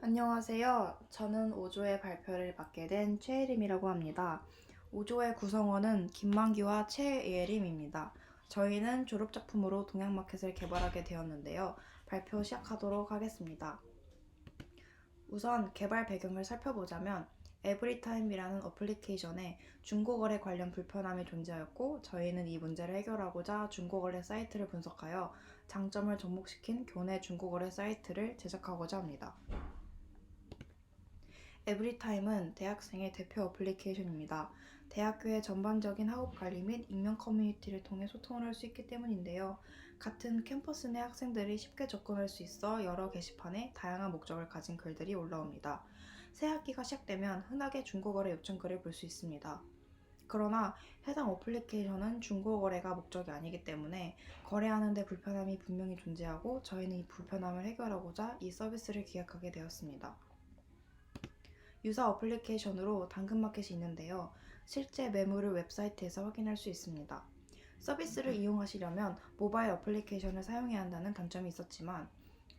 안녕하세요. 저는 5조의 발표를 맡게 된 최예림이라고 합니다. 5조의 구성원은 김만기와 최예림입니다. 저희는 졸업작품으로 동양마켓을 개발하게 되었는데요. 발표 시작하도록 하겠습니다. 우선 개발 배경을 살펴보자면 에브리타임이라는 어플리케이션에 중고거래 관련 불편함이 존재하였고 저희는 이 문제를 해결하고자 중고거래 사이트를 분석하여 장점을 접목시킨 교내 중고거래 사이트를 제작하고자 합니다. 에브리타임은 대학생의 대표 어플리케이션입니다. 대학교의 전반적인 학업 관리 및 익명 커뮤니티를 통해 소통을 할 수 있기 때문인데요. 같은 캠퍼스 내 학생들이 쉽게 접근할 수 있어 여러 게시판에 다양한 목적을 가진 글들이 올라옵니다. 새 학기가 시작되면 흔하게 중고거래 요청글을 볼 수 있습니다. 그러나 해당 어플리케이션은 중고거래가 목적이 아니기 때문에 거래하는 데 불편함이 분명히 존재하고 저희는 이 불편함을 해결하고자 이 서비스를 기획하게 되었습니다. 유사 어플리케이션으로 당근마켓이 있는데요. 실제 매물을 웹사이트에서 확인할 수 있습니다. 서비스를 이용하시려면 모바일 어플리케이션을 사용해야 한다는 단점이 있었지만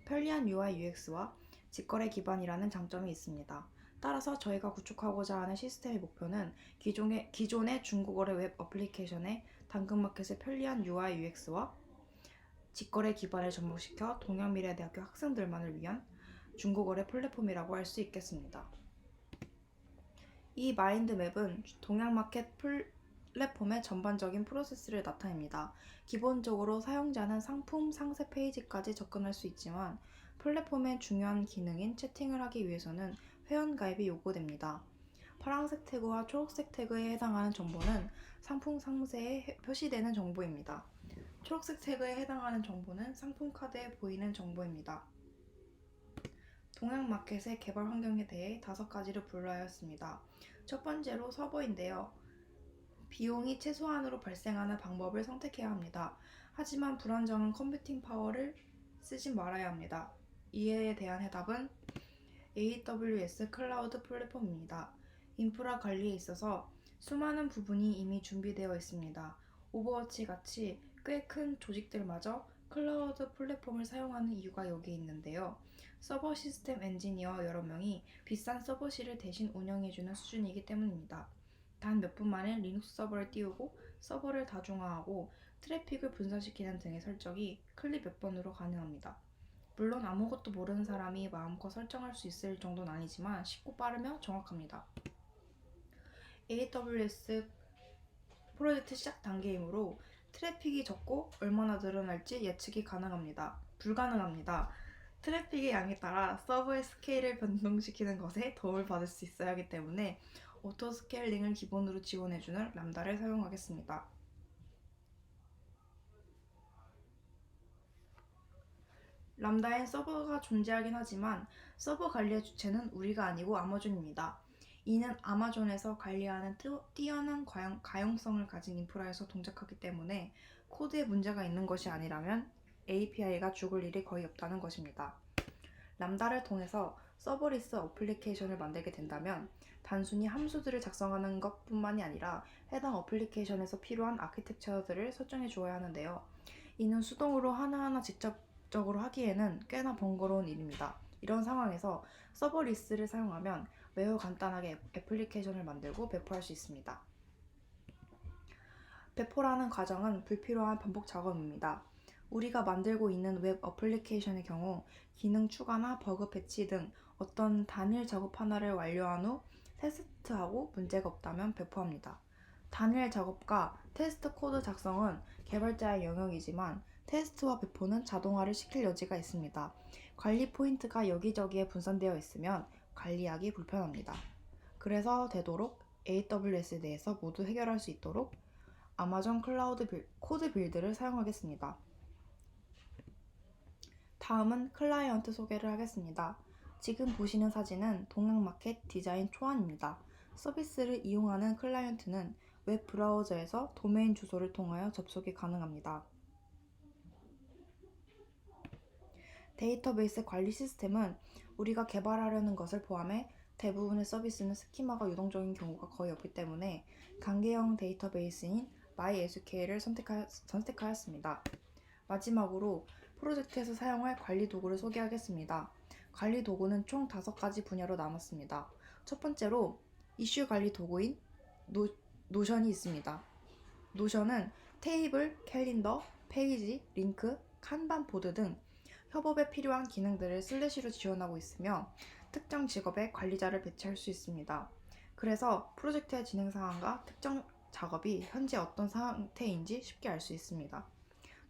편리한 UI UX와 직거래 기반이라는 장점이 있습니다. 따라서 저희가 구축하고자 하는 시스템의 목표는 기존의 중고거래 웹 어플리케이션에 당근마켓의 편리한 UI UX와 직거래 기반을 접목시켜 동양미래대학교 학생들만을 위한 중고거래 플랫폼이라고 할 수 있겠습니다. 이 마인드맵은 동양마켓 플랫폼의 전반적인 프로세스를 나타냅니다. 기본적으로 사용자는 상품 상세 페이지까지 접근할 수 있지만 플랫폼의 중요한 기능인 채팅을 하기 위해서는 회원가입이 요구됩니다. 파란색 태그와 초록색 태그에 해당하는 정보는 상품 상세에 표시되는 정보입니다. 초록색 태그에 해당하는 정보는 상품 카드에 보이는 정보입니다. 동양마켓의 개발 환경에 대해 5가지를 분류하였습니다. 첫 번째로 서버인데요. 비용이 최소한으로 발생하는 방법을 선택해야 합니다. 하지만 불안정한 컴퓨팅 파워를 쓰지 말아야 합니다. 이에 대한 해답은 AWS 클라우드 플랫폼입니다. 인프라 관리에 있어서 수많은 부분이 이미 준비되어 있습니다. 오버워치 같이 꽤 큰 조직들마저 클라우드 플랫폼을 사용하는 이유가 여기에 있는데요. 서버 시스템 엔지니어 여러 명이 비싼 서버실을 대신 운영해주는 수준이기 때문입니다. 단 몇 분 만에 리눅스 서버를 띄우고 서버를 다중화하고 트래픽을 분산시키는 등의 설정이 클릭 몇 번으로 가능합니다. 물론 아무것도 모르는 사람이 마음껏 설정할 수 있을 정도는 아니지만 쉽고 빠르며 정확합니다. AWS 프로젝트 시작 단계이므로 트래픽이 적고 얼마나 늘어날지 예측이 불가능합니다. 트래픽의 양에 따라 서버의 스케일을 변동시키는 것에 도움을 받을 수 있어야 하기 때문에 오토 스케일링을 기본으로 지원해주는 람다를 사용하겠습니다. 람다엔 서버가 존재하긴 하지만 서버 관리의 주체는 우리가 아니고 아마존입니다. 이는 아마존에서 관리하는 뛰어난 가용성을 가진 인프라에서 동작하기 때문에 코드에 문제가 있는 것이 아니라면 API가 죽을 일이 거의 없다는 것입니다. 람다를 통해서 서버리스 어플리케이션을 만들게 된다면 단순히 함수들을 작성하는 것뿐만이 아니라 해당 어플리케이션에서 필요한 아키텍처들을 설정해 주어야 하는데요. 이는 수동으로 하나하나 직접적으로 하기에는 꽤나 번거로운 일입니다. 이런 상황에서 서버리스를 사용하면 매우 간단하게 애플리케이션을 만들고 배포할 수 있습니다. 배포라는 과정은 불필요한 반복 작업입니다. 우리가 만들고 있는 웹 어플리케이션의 경우 기능 추가나 버그 패치 등 어떤 단일 작업 하나를 완료한 후 테스트하고 문제가 없다면 배포합니다. 단일 작업과 테스트 코드 작성은 개발자의 영역이지만 테스트와 배포는 자동화를 시킬 여지가 있습니다. 관리 포인트가 여기저기에 분산되어 있으면 관리하기 불편합니다. 그래서 되도록 AWS 내에서 모두 해결할 수 있도록 아마존 클라우드 코드 빌드를 사용하겠습니다. 다음은 클라이언트 소개를 하겠습니다. 지금 보시는 사진은 동양마켓 디자인 초안입니다. 서비스를 이용하는 클라이언트는 웹 브라우저에서 도메인 주소를 통하여 접속이 가능합니다. 데이터베이스 관리 시스템은 우리가 개발하려는 것을 포함해 대부분의 서비스는 스키마가 유동적인 경우가 거의 없기 때문에 강계형 데이터베이스인 MySQL을 선택하였습니다. 마지막으로 프로젝트에서 사용할 관리 도구를 소개하겠습니다. 관리 도구는 총 5가지 분야로 나눴습니다. 첫 번째로 이슈 관리 도구인 노션이 있습니다. 노션은 테이블, 캘린더, 페이지, 링크, 칸반 보드 등 협업에 필요한 기능들을 슬래시로 지원하고 있으며 특정 직업의 관리자를 배치할 수 있습니다. 그래서 프로젝트의 진행 상황과 특정 작업이 현재 어떤 상태인지 쉽게 알 수 있습니다.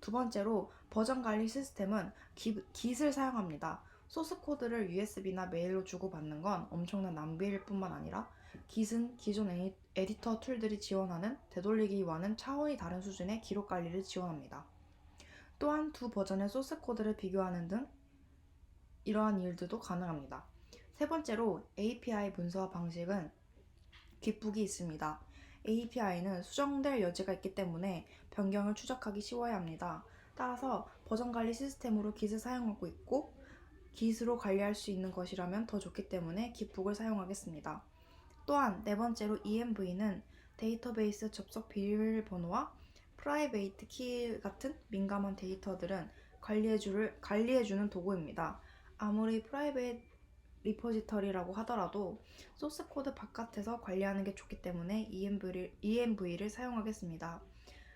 두 번째로 버전 관리 시스템은 Git을 사용합니다. 소스 코드를 USB나 메일로 주고받는 건 엄청난 낭비일 뿐만 아니라 Git은 기존 에디터 툴들이 지원하는 되돌리기와는 차원이 다른 수준의 기록 관리를 지원합니다. 또한 두 버전의 소스 코드를 비교하는 등 이러한 일들도 가능합니다. 세 번째로 API 문서화 방식은 깃북이 있습니다. API는 수정될 여지가 있기 때문에 변경을 추적하기 쉬워야 합니다. 따라서 버전 관리 시스템으로 Git을 사용하고 있고 Git으로 관리할 수 있는 것이라면 더 좋기 때문에 깃북을 사용하겠습니다. 또한 네 번째로 ENV는 데이터베이스 접속 비밀번호와 프라이베이트 키 같은 민감한 데이터들은 관리해주는 도구입니다. 아무리 프라이베이트 리포지터리라고 하더라도 소스 코드 바깥에서 관리하는 게 좋기 때문에 ENV를 사용하겠습니다.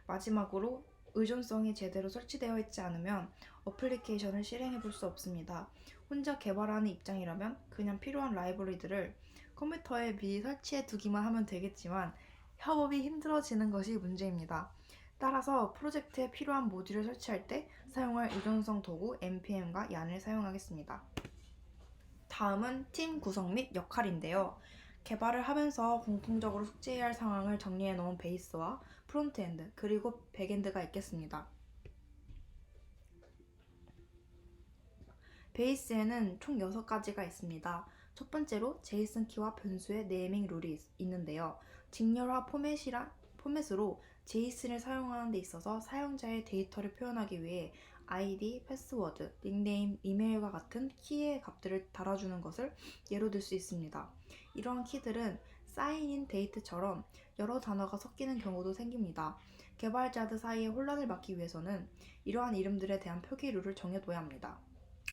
마지막으로 의존성이 제대로 설치되어 있지 않으면 어플리케이션을 실행해 볼 수 없습니다. 혼자 개발하는 입장이라면 그냥 필요한 라이브러리들을 컴퓨터에 미리 설치해 두기만 하면 되겠지만 협업이 힘들어지는 것이 문제입니다. 따라서 프로젝트에 필요한 모듈을 설치할 때 사용할 의존성 도구 npm과 yan을 사용하겠습니다. 다음은 팀 구성 및 역할인데요. 개발을 하면서 공통적으로 숙지해야 할 상황을 정리해 놓은 베이스와 프론트엔드 그리고 백엔드가 있겠습니다. 베이스에는 총 6가지가 있습니다. 첫 번째로 제이슨 키와 변수의 네이밍 룰이 있는데요. 직렬화 포맷으로 제이슨을 사용하는 데 있어서 사용자의 데이터를 표현하기 위해 아이디, 패스워드, 닉네임, 이메일과 같은 키의 값들을 달아주는 것을 예로 들 수 있습니다. 이러한 키들은 사인인 데이트처럼 여러 단어가 섞이는 경우도 생깁니다. 개발자들 사이에 혼란을 막기 위해서는 이러한 이름들에 대한 표기 룰을 정해둬야 합니다.